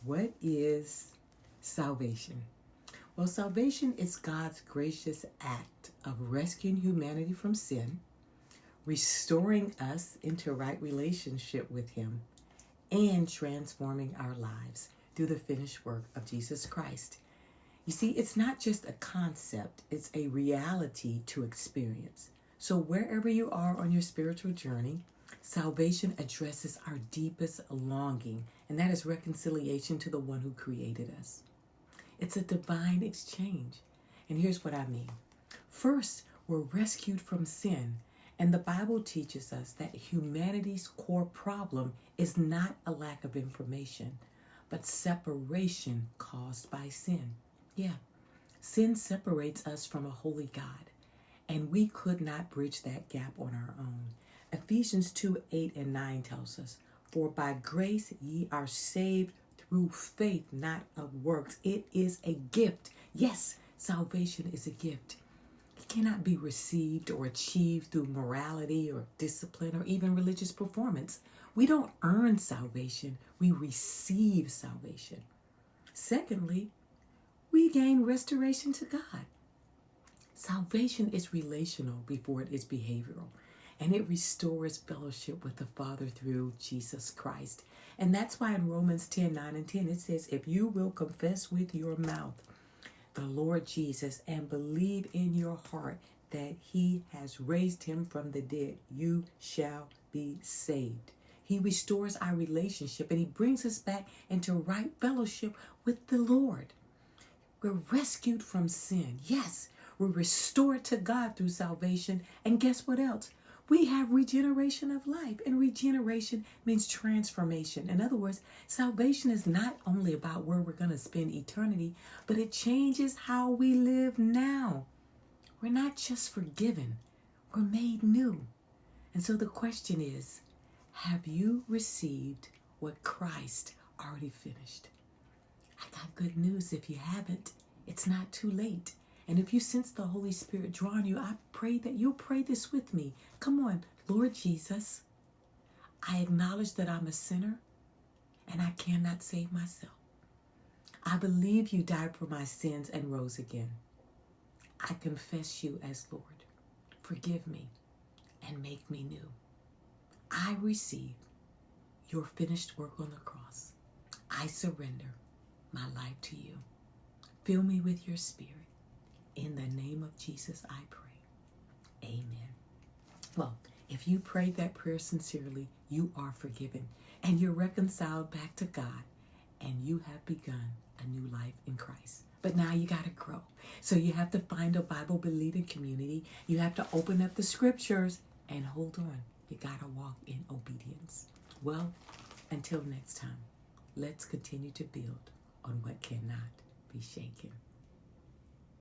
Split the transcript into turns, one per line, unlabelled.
What is salvation? Well, salvation is God's gracious act of rescuing humanity from sin, restoring us into right relationship with Him, and transforming our lives through the finished work of Jesus Christ. You see, it's not just a concept, it's a reality to experience. So wherever you are on your spiritual journey, salvation addresses our deepest longing, and that is reconciliation to the one who created us. It's a divine exchange. And here's what I mean. First, we're rescued from sin. And the Bible teaches us that humanity's core problem is not a lack of information, but separation caused by sin. Yeah, sin separates us from a holy God, and we could not bridge that gap on our own. Ephesians 2:8-9 tells us, "For by grace ye are saved through faith, not of works." It is a gift. Yes, salvation is a gift. It cannot be received or achieved through morality or discipline or even religious performance. We don't earn salvation, we receive salvation. Secondly, we gain restoration to God. Salvation is relational before it is behavioral, and it restores fellowship with the Father through Jesus Christ. And that's why in Romans 10:9-10 it says, "If you will confess with your mouth the Lord Jesus and believe in your heart that He has raised Him from the dead, you shall be saved." He restores our relationship and He brings us back into right fellowship with the Lord. We're rescued from sin. Yes, we're restored to God through salvation. And guess what else? We have regeneration of life, and regeneration means transformation. In other words, salvation is not only about where we're going to spend eternity, but it changes how we live now. We're not just forgiven, we're made new. And so the question is, have you received what Christ already finished? I got good news. If you haven't, it's not too late. And if you sense the Holy Spirit drawing you, I pray that you'll pray this with me. Come on, Lord Jesus, I acknowledge that I'm a sinner and I cannot save myself. I believe you died for my sins and rose again. I confess you as Lord. Forgive me and make me new. I receive your finished work on the cross. I surrender my life to you. Fill me with your Spirit. In the name of Jesus, I pray. Amen. Well, if you prayed that prayer sincerely, you are forgiven and you're reconciled back to God, and you have begun a new life in Christ. But now you got to grow. So you have to find a Bible-believing community. You have to open up the scriptures and hold on. You got to walk in obedience. Well, until next time, let's continue to build on what cannot be shaken.